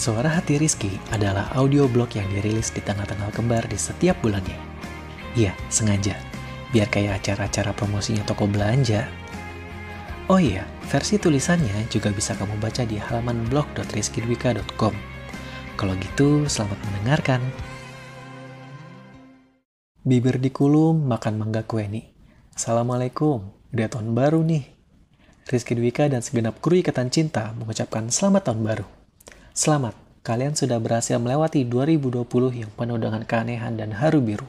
Suara Hati Rizky adalah audio blog yang dirilis di tanggal-tanggal kembar di setiap bulannya. Iya, sengaja. Biar kayak acara-acara promosinya toko belanja. Oh iya, versi tulisannya juga bisa kamu baca di halaman blog.rizkydwika.com. Kalau gitu, selamat mendengarkan. Bibir dikulum, makan mangga kue nih. Assalamualaikum, udah tahun baru nih. Rizky Dwika dan segenap kru Ikatan Cinta mengucapkan selamat tahun baru. Selamat, kalian sudah berhasil melewati 2020 yang penuh dengan keanehan dan haru biru.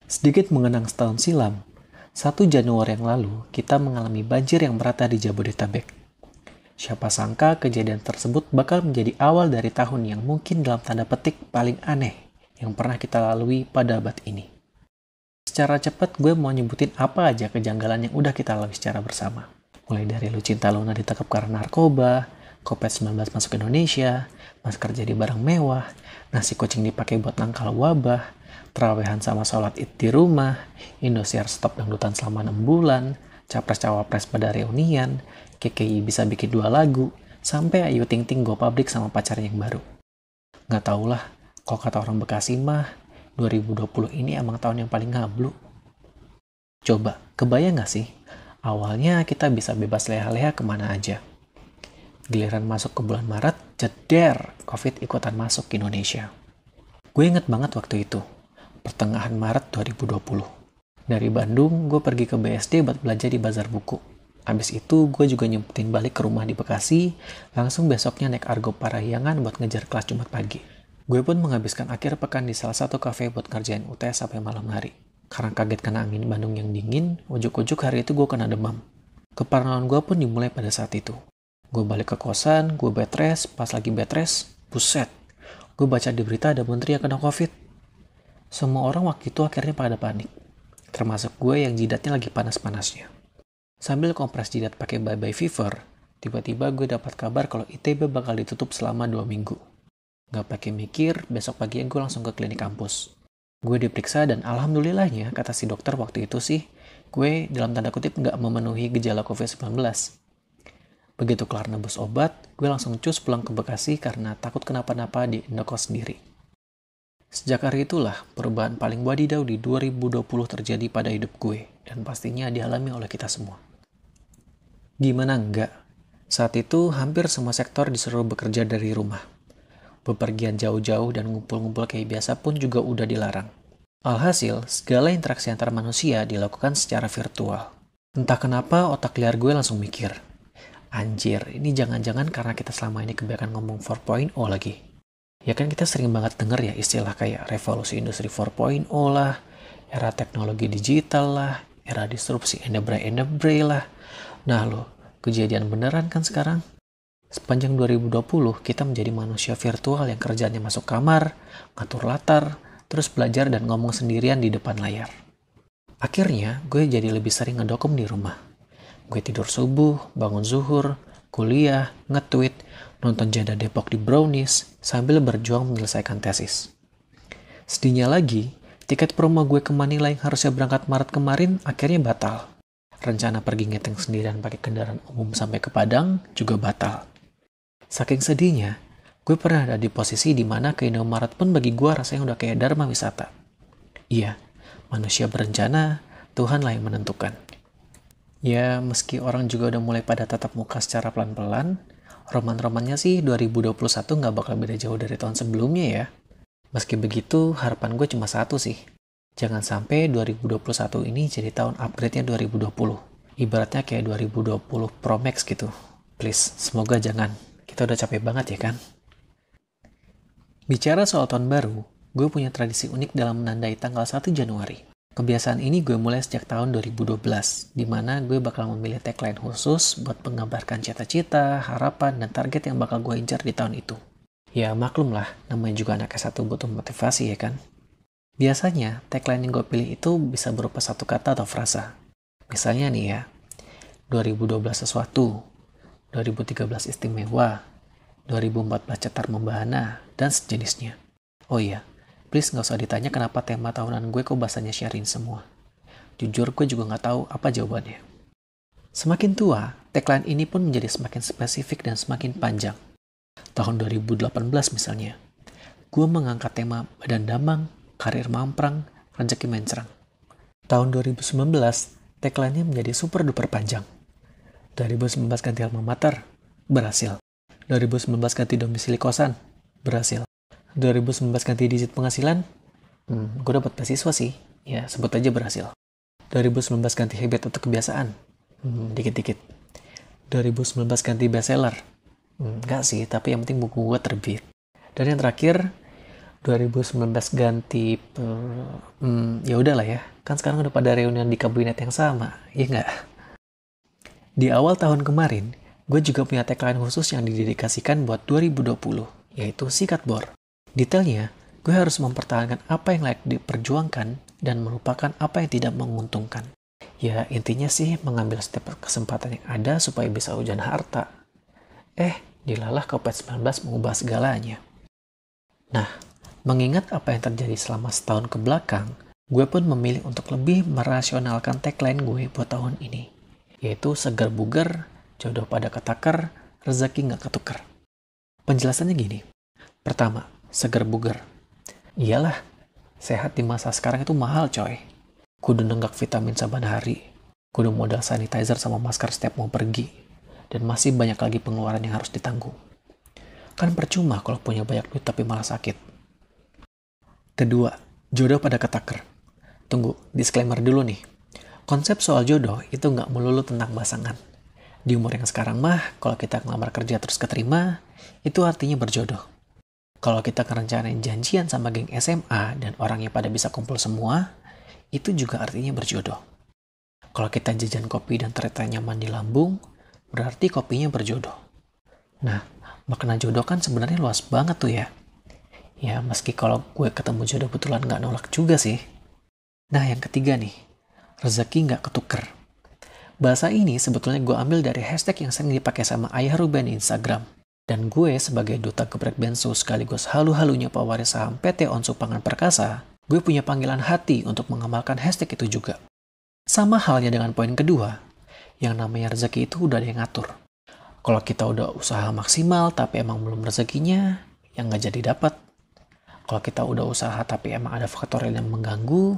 Sedikit mengenang setahun silam, 1 Januari yang lalu kita mengalami banjir yang merata di Jabodetabek. Siapa sangka kejadian tersebut bakal menjadi awal dari tahun yang mungkin dalam tanda petik paling aneh yang pernah kita lalui pada abad ini. Secara cepat gue mau nyebutin apa aja kejanggalan yang udah kita lalui secara bersama. Mulai dari Lucinta Luna ditangkap karena narkoba, COVID-19 masuk ke Indonesia, masker jadi barang mewah, nasi kucing dipakai buat nangkal wabah, terawehan sama sholat id di rumah, Indosiar stop dangdutan selama 6 bulan, capres-cawapres pada reunian, KKI bisa bikin 2 lagu, sampai Ayu Ting Ting go public sama pacarnya yang baru. Nggak taulah, kalau kata orang Bekasi mah, 2020 ini emang tahun yang paling ngablu. Coba, kebayang nggak sih? Awalnya kita bisa bebas leha-leha kemana aja. Giliran masuk ke bulan Maret, jeder, COVID ikutan masuk ke Indonesia. Gue inget banget waktu itu, pertengahan Maret 2020. Dari Bandung, gue pergi ke BSD buat belajar di bazar buku. Habis itu, gue juga nyempetin balik ke rumah di Bekasi, langsung besoknya naik Argo Parahyangan buat ngejar kelas Jumat pagi. Gue pun menghabiskan akhir pekan di salah satu kafe buat ngerjain UTS sampai malam hari. Karena kaget kena angin Bandung yang dingin, ujuk-ujuk hari itu gue kena demam. Keparnoan gue pun dimulai pada saat itu. Gue balik ke kosan, gue bed rest, pas lagi bed rest, buset. Gue baca di berita ada menteri yang kena COVID. Semua orang waktu itu akhirnya pada panik. Termasuk gue yang jidatnya lagi panas-panasnya. Sambil kompres jidat pakai bye-bye fever, tiba-tiba gue dapat kabar kalau ITB bakal ditutup selama 2 minggu. Gak pakai mikir, besok paginya gue langsung ke klinik kampus. Gue diperiksa dan alhamdulillahnya, kata si dokter waktu itu sih, gue dalam tanda kutip gak memenuhi gejala COVID-19. Begitu kelar nebus obat, gue langsung cus pulang ke Bekasi karena takut kenapa-napa di indokos sendiri. Sejak hari itulah, perubahan paling wadidaw di 2020 terjadi pada hidup gue, dan pastinya dialami oleh kita semua. Gimana enggak? Saat itu, hampir semua sektor disuruh bekerja dari rumah. Bepergian jauh-jauh dan ngumpul-ngumpul kayak biasa pun juga udah dilarang. Alhasil, segala interaksi antar manusia dilakukan secara virtual. Entah kenapa otak liar gue langsung mikir, anjir, ini jangan-jangan karena kita selama ini kebanyakan ngomong 4.0 lagi. Ya kan kita sering banget denger ya istilah kayak revolusi industri 4.0 lah, era teknologi digital lah, era disrupsi endebre lah. Nah loh, kejadian beneran kan sekarang? Sepanjang 2020, kita menjadi manusia virtual yang kerjanya masuk kamar, ngatur latar, terus belajar dan ngomong sendirian di depan layar. Akhirnya, gue jadi lebih sering ngedokem di rumah. Gue tidur subuh, bangun zuhur, kuliah, nge-tweet, nonton Jada Depok di Brownies, sambil berjuang menyelesaikan tesis. Sedihnya lagi, tiket promo gue ke Manila yang harusnya berangkat Maret kemarin akhirnya batal. Rencana pergi ngeteng sendirian pakai kendaraan umum sampai ke Padang juga batal. Saking sedihnya, gue pernah ada di posisi di mana ke Indomaret pun bagi gue rasanya udah kayak dharma wisata. Iya, manusia berencana, Tuhanlah yang menentukan. Ya, meski orang juga udah mulai pada tatap muka secara pelan-pelan, roman-romannya sih 2021 nggak bakal beda jauh dari tahun sebelumnya ya. Meski begitu, harapan gue cuma satu sih. Jangan sampai 2021 ini jadi tahun upgrade-nya 2020. Ibaratnya kayak 2020 Pro Max gitu. Please, semoga jangan. Kita udah capek banget ya kan? Bicara soal tahun baru, gue punya tradisi unik dalam menandai tanggal 1 Januari. Kebiasaan ini gue mulai sejak tahun 2012, di mana gue bakal memilih tagline khusus buat menggambarkan cita-cita, harapan, dan target yang bakal gue incar di tahun itu. Ya maklum lah, namanya juga anak S1 butuh motivasi ya kan? Biasanya, tagline yang gue pilih itu bisa berupa satu kata atau frasa. Misalnya nih ya, 2012 sesuatu, 2013 istimewa, 2014 cetar membahana, dan sejenisnya. Oh iya, please nggak usah ditanya kenapa tema tahunan gue kok bahasanya sharing semua. Jujur gue juga nggak tahu apa jawabannya. Semakin tua, tagline ini pun menjadi semakin spesifik dan semakin panjang. Tahun 2018 misalnya, gue mengangkat tema Badan Damang, Karir Mamprang, Rezeki Mencrang. Tahun 2019, tagline-nya menjadi super duper panjang. 2019 ganti alma mater, berhasil. 2019 ganti domisili kosan, berhasil. 2019 ganti digit penghasilan, gue dapat beasiswa sih, ya sebut aja berhasil. 2019 ganti habit atau kebiasaan, dikit-dikit. 2019 ganti bestseller, enggak sih, tapi yang penting buku gue terbit. Dan yang terakhir, 2019 ganti, ya udahlah ya, kan sekarang udah pada reunian di kabinet yang sama, ya nggak? Di awal tahun kemarin, gue juga punya tagline khusus yang didedikasikan buat 2020, yaitu sikat bor. Detailnya, gue harus mempertahankan apa yang layak diperjuangkan dan melupakan apa yang tidak menguntungkan. Ya, intinya sih mengambil setiap kesempatan yang ada supaya bisa hujan harta. Dilalah COVID-19 mengubah segalanya. Nah, mengingat apa yang terjadi selama setahun ke belakang, gue pun memilih untuk lebih merasionalkan tagline gue buat tahun ini, yaitu segar bugar, jodoh pada ketakar, rezeki nggak ketuker. Penjelasannya gini. Pertama, segar bugar. Iyalah, sehat di masa sekarang itu mahal coy. Kudu nenggak vitamin saban hari, kudu modal sanitizer sama masker setiap mau pergi, dan masih banyak lagi pengeluaran yang harus ditanggung. Kan percuma kalau punya banyak duit tapi malah sakit. Kedua, jodoh pada ketakar. Tunggu, disclaimer dulu nih. Konsep soal jodoh itu nggak melulu tentang pasangan. Di umur yang sekarang mah, kalau kita ngelamar kerja terus keterima, itu artinya berjodoh. Kalau kita ngerencanain janjian sama geng SMA dan orangnya pada bisa kumpul semua, itu juga artinya berjodoh. Kalau kita jajan kopi dan ternyata nyaman di lambung, berarti kopinya berjodoh. Nah, makna jodoh kan sebenarnya luas banget tuh ya. Ya, meski kalau gue ketemu jodoh betulan nggak nolak juga sih. Nah, yang ketiga nih, rezeki nggak ketuker. Bahasa ini sebetulnya gue ambil dari hashtag yang sering dipakai sama Ayah Ruben di Instagram. Dan gue sebagai duta geprek bensu sekaligus halu-halunya pewaris saham PT Onsu Pangan Perkasa, gue punya panggilan hati untuk mengamalkan hashtag itu juga. Sama halnya dengan poin kedua, yang namanya rezeki itu udah ada yang ngatur. Kalau kita udah usaha maksimal tapi emang belum rezekinya, yang nggak jadi dapat. Kalau kita udah usaha tapi emang ada faktor yang mengganggu,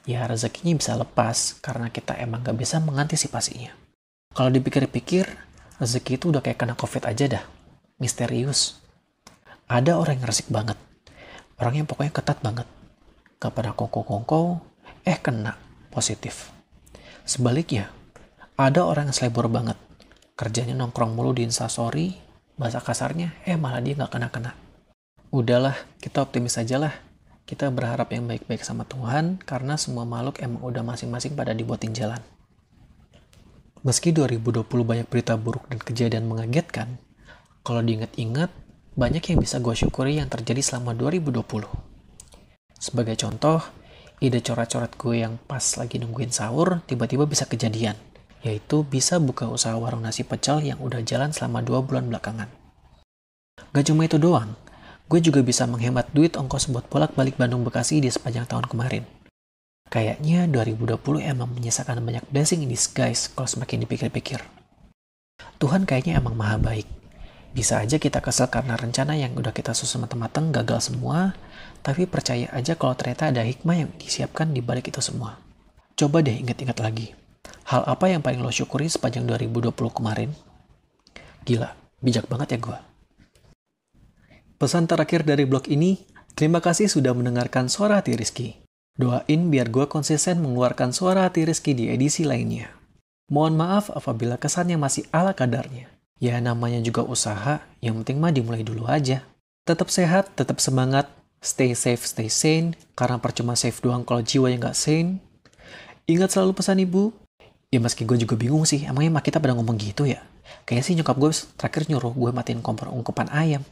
ya rezekinya bisa lepas karena kita emang nggak bisa mengantisipasinya. Kalau dipikir-pikir, rezeki itu udah kayak kena COVID aja dah. Misterius. Ada orang yang resik banget. Orang yang pokoknya ketat banget. Gak pada kongko-kongko, kena positif. Sebaliknya, ada orang yang selebor banget. Kerjanya nongkrong mulu di Instastory, bahasa kasarnya, malah dia gak kena-kena. Udahlah, kita optimis aja lah. Kita berharap yang baik-baik sama Tuhan, karena semua makhluk emang udah masing-masing pada dibuatin jalan. Meski 2020 banyak berita buruk dan kejadian mengagetkan, kalau diingat-ingat, banyak yang bisa gue syukuri yang terjadi selama 2020. Sebagai contoh, ide coret-coret gue yang pas lagi nungguin sahur tiba-tiba bisa kejadian, yaitu bisa buka usaha warung nasi pecel yang udah jalan selama 2 bulan belakangan. Gak cuma itu doang, gue juga bisa menghemat duit ongkos buat bolak-balik Bandung Bekasi di sepanjang tahun kemarin. Kayaknya 2020 emang menyisakan banyak blessing in disguise kalau semakin dipikir-pikir. Tuhan kayaknya emang maha baik. Bisa aja kita kesel karena rencana yang udah kita susun matang-matang gagal semua, tapi percaya aja kalau ternyata ada hikmah yang disiapkan di balik itu semua. Coba deh ingat-ingat lagi. Hal apa yang paling lo syukuri sepanjang 2020 kemarin? Gila, bijak banget ya gue. Pesan terakhir dari blog ini, terima kasih sudah mendengarkan Suara Hati Rizky. Doain biar gue konsisten mengeluarkan Suara Hati Rizky di edisi lainnya. Mohon maaf apabila kesannya masih ala kadarnya. Ya namanya juga usaha, yang penting mah dimulai dulu aja. Tetap sehat, tetap semangat, stay safe, stay sane, karena percuma safe doang kalau jiwanya nggak sane. Ingat selalu pesan ibu. Ya meski gue juga bingung sih, emangnya mak kita pada ngomong gitu ya? Kayaknya sih nyokap gue terakhir nyuruh gue matiin kompor ungkepan ayam.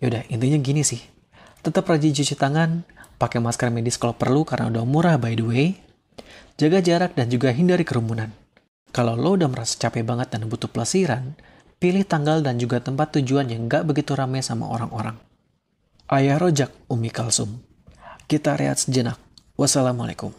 Yaudah, intinya gini sih. Tetap rajin cuci tangan, pakai masker medis kalau perlu karena udah murah by the way. Jaga jarak dan juga hindari kerumunan. Kalau lo udah merasa capek banget dan butuh pelesiran, pilih tanggal dan juga tempat tujuan yang gak begitu ramai sama orang-orang. Ayah Rojak, Umi Kalsum. Kita rehat sejenak. Wassalamualaikum.